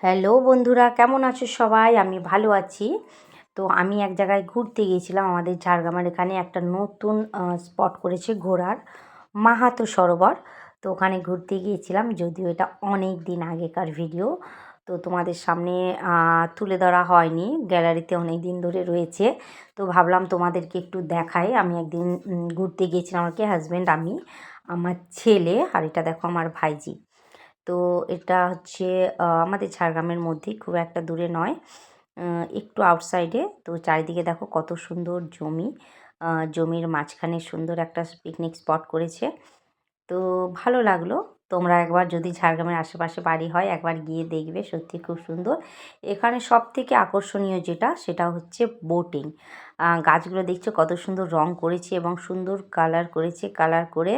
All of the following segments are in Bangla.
হ্যালো বন্ধুরা, কেমন আছো সবাই? আমি ভালো আছি। তো আমি এক জায়গায় ঘুরতে গিয়েছিলাম। আমাদের ঝাড়গ্রামের এখানে একটা নতুন স্পট করেছে ঘোরার, মাহাতো সরোবর। তো ওখানে ঘুরতে গিয়েছিলাম, যদিও এটা অনেক দিন আগেকার ভিডিও। তো তোমাদের সামনে তুলে ধরা হয়নি, গ্যালারিতে অনেক দিন ধরে রয়েছে। তো ভাবলাম তোমাদেরকে একটু দেখাই। আমি একদিন ঘুরতে গিয়েছিলাম, আমাকে হাজব্যান্ড, আমি, আমার ছেলে, আর এটা দেখো আমার ভাইজি। তো এটা হচ্ছে আমাদের ঝাড়গ্রামের মধ্যেই, খুব একটা দূরে নয়, একটু আউটসাইডে। তো চারিদিকে দেখো কত সুন্দর জমি, জমির মাঝখানে সুন্দর একটা পিকনিক স্পট করেছে। তো ভালো লাগলো। তোমরা একবার যদি ঝাড়গ্রামের আশেপাশে বাড়ি হয় একবার গিয়ে দেখবে, সত্যি খুব সুন্দর। এখানে সব থেকে আকর্ষণীয় যেটা, সেটা হচ্ছে বোটিং। গাছগুলো দেখছো কত সুন্দর রং করেছে এবং সুন্দর কালার করেছে, কালার করে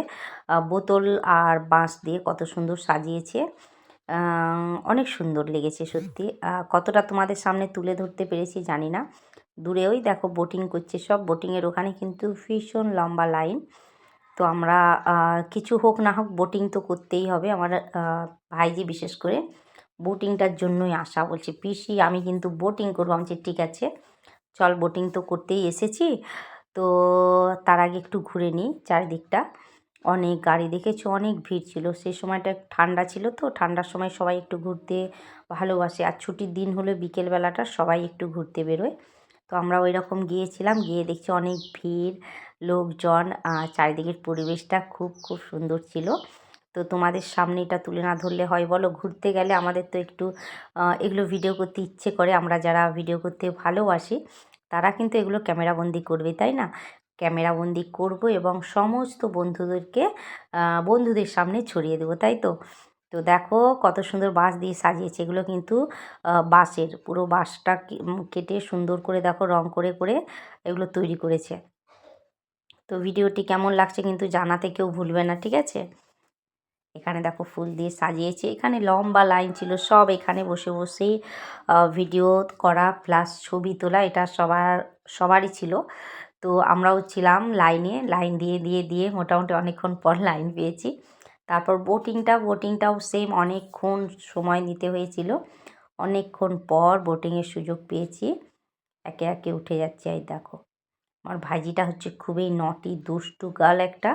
বোতল আর বাঁশ দিয়ে কত সুন্দর সাজিয়েছে। অনেক সুন্দর লেগেছে সত্যি। কতটা তোমাদের সামনে তুলে ধরতে পেরেছি জানি না। দূরে ওই দেখো বোটিং করছে সব। বোটিংয়ের ওখানে কিন্তু ভীষণ লম্বা লাইন। তো আমরা কিছু হোক না হোক বোটিং তো করতেই হবে। আমার ভাইজি বিশেষ করে বোটিংটার জন্যই আসা, বলছে পিসি আমি কিন্তু বোটিং করবো। আমি বলছি ঠিক আছে চল, বোটিং তো করতেই এসেছি। তো তার আগে একটু ঘুরে নিই চারিদিকটা। অনেক গাড়ি দেখেছি, অনেক ভিড় ছিল। সেই সময়টা ঠান্ডা ছিল, তো ঠান্ডার সময় সবাই একটু ঘুরতে ভালোবাসে। আর ছুটির দিন হলে বিকেলবেলাটা সবাই একটু ঘুরতে বেরোয়। তো আমরা ওই রকম গিয়েছিলাম, গিয়ে দেখছি অনেক ভিড়, লোকজন, চারিদিকের পরিবেশটা খুব খুব সুন্দর ছিল। তো তোমাদের সামনে এটা তুলে না ধরলে হয় বলো? ঘুরতে গেলে আমাদের তো একটু এগুলো ভিডিও করতে ইচ্ছে করে। আমরা যারা ভিডিও করতে ভালোবাসি তারা কিন্তু এগুলো ক্যামেরাবন্দি করবে, তাই না? ক্যামেরাবন্দি করব এবং সমস্ত বন্ধুদের সামনে ছড়িয়ে দেবো, তাই তো? তো দেখো কত সুন্দর বাঁশ দিয়ে সাজিয়েছে। এগুলো কিন্তু বাঁশের, পুরো বাঁশটা কেটে সুন্দর করে দেখো রং করে করে এগুলো তৈরি করেছে। তো ভিডিওটি কেমন লাগছে কিন্তু জানাতে কেউ ভুলবে না, ঠিক আছে? এখানে দেখো ফুল দিয়ে সাজিয়েছে। এখানে লম্বা লাইন ছিল, সব এখানে বসে বসেই ভিডিও করা প্লাস ছবি তোলা, এটা সবারই ছিল। তো আমরাও ছিলাম লাইনে, লাইন দিয়ে দিয়ে দিয়ে মোটামুটি অনেকক্ষণ পর লাইন পেয়েছি। তারপর বোটিংটাও সেম, অনেকক্ষণ সময় নিতে হয়েছিল। অনেকক্ষণ পর বোটিংয়ের সুযোগ পেয়েছি। একে একে উঠে যাচ্ছে। এই দেখো আমার ভাইজিটা হচ্ছে খুবই নটি দুষ্টু গার্ল একটা।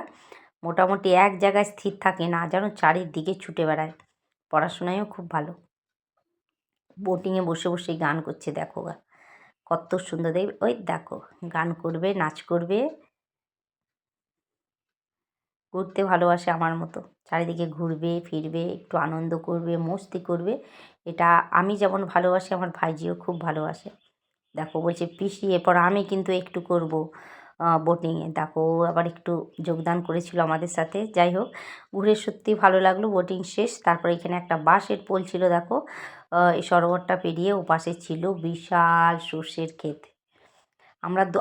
মোটামুটি এক জায়গায় স্থির থাকে না, যেন চারিদিকে ছুটে বেড়ায়। পড়াশোনায়ও খুব ভালো। বোটিংয়ে বসে বসে গান করছে, দেখো কত সুন্দর। ওই দেখো গান করবে, নাচ করবে, ঘুরতে ভালোবাসে আমার মতো। চারিদিকে ঘুরবে ফিরবে, একটু আনন্দ করবে, মস্তি করবে। এটা আমি যেমন ভালোবাসি, আমার ভাইজিও খুব ভালোবাসে। দেখো বলছে পিসি এরপর আমি কিন্তু একটু করব বোটিংয়ে। দেখো ও আবার একটু যোগদান করেছিল আমাদের সাথে। যাই হোক, ঘুরে সত্যি ভালো লাগলো। বোটিং শেষ, তারপরে এখানে একটা বাঁশের পোল ছিল। দেখো এই সরোবরটা পেরিয়ে ওপাশে ছিল বিশাল সর্ষের ক্ষেত।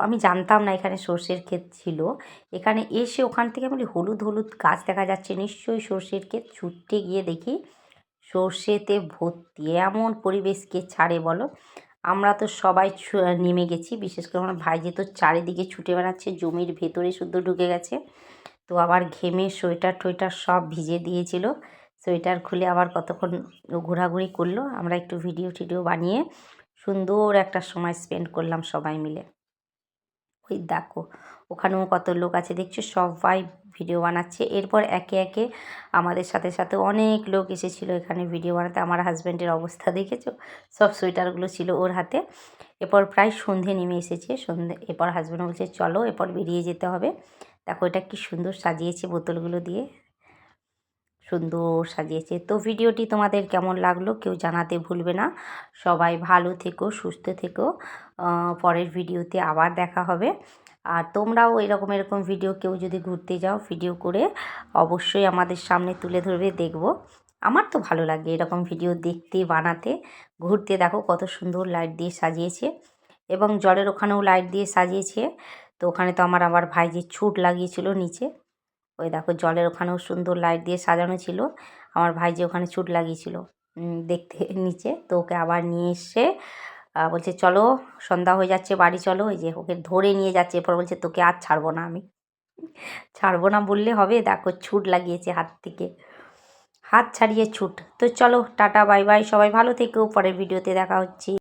আমি জানতাম না এখানে সর্ষের ক্ষেত ছিল। এখানে এসে ওখান থেকে বলি হলুদ হলুদ গাছ দেখা যাচ্ছে, নিশ্চয়ই সর্ষের ক্ষেত। ছুটতে গিয়ে দেখি সর্ষেতে ভর্তি। এমন পরিবেশ কে ছাড়ে বলো? আমরা তো সবাই নেমে গেছি, বিশেষ করে আমার ভাইজি তো চারিদিকে ছুটে বেড়াচ্ছে, জমির ভেতরে শুদ্ধ ঢুকে গেছে। তো আবার ঘেমে সোয়েটার টোয়েটার সব ভিজে দিয়েছিল। সোয়েটার খুলে আবার কতক্ষণ ঘোরাঘুরি করলো। আমরা একটু ভিডিও টিডিও বানিয়ে সুন্দর একটা সময় স্পেন্ড করলাম সবাই মিলে। ওই দেখো ওখানেও কত লোক আছে দেখছো, সবাই ভিডিও বানাচ্ছে। এরপর একে একে আমাদের সাথে সাথে অনেক লোক এসেছিলো এখানে ভিডিও বানাতে। আমার হাজব্যান্ডের অবস্থা দেখেছো, সব সোয়েটারগুলো ছিল ওর হাতে। এরপর প্রায় সন্ধে নেমে এসেছে, এরপর হাজব্যান্ড বলছে চলো এরপর বেরিয়ে যেতে হবে। দেখো এটা কি সুন্দর সাজিয়েছে বোতলগুলো দিয়ে, সুন্দর সাজিয়েছে। তো ভিডিওটি তোমাদের কেমন লাগলো কেউ জানাতে ভুলবে না। সবাই ভালো থেকো, সুস্থ থেকো। পরের ভিডিওতে আবার দেখা হবে। আর তোমরাও এরকম ভিডিও কেউ যদি ঘুরতে যাও ভিডিও করে অবশ্যই আমাদের সামনে তুলে ধরবে, দেখব। আমার তো ভালো লাগে এরকম ভিডিও দেখতে, বানাতে। ঘুরতে দেখো কত সুন্দর লাইট দিয়ে সাজিয়েছে এবং জলের ওখানেও লাইট দিয়ে সাজিয়েছে। তো ওখানে তো আমার ভাইজি ছুট লাগিয়েছিল নিচে। ওই দেখো জলের ওখানেও সুন্দর লাইট দিয়ে সাজানো ছিল। আমার ভাইজি ওখানে ছুট লাগিয়েছিল দেখতে নিচে। তো ওকে আবার নিয়ে এসে বলছে চলো সন্ধ্যা হয়ে যাচ্ছে বাড়ি চলো। ওই যে ওকে ধরে নিয়ে যাচ্ছে, এরপর বলছে তোকে আর ছাড়বো না আমি। ছাড়বো না বললে হবে, দেখো ছুট লাগিয়েছে হাত থেকে। হাত ছাড়িয়ে ছুট। তো চলো টাটা বাই বাই, সবাই ভালো থেকো, পরের ভিডিওতে দেখা হচ্ছে।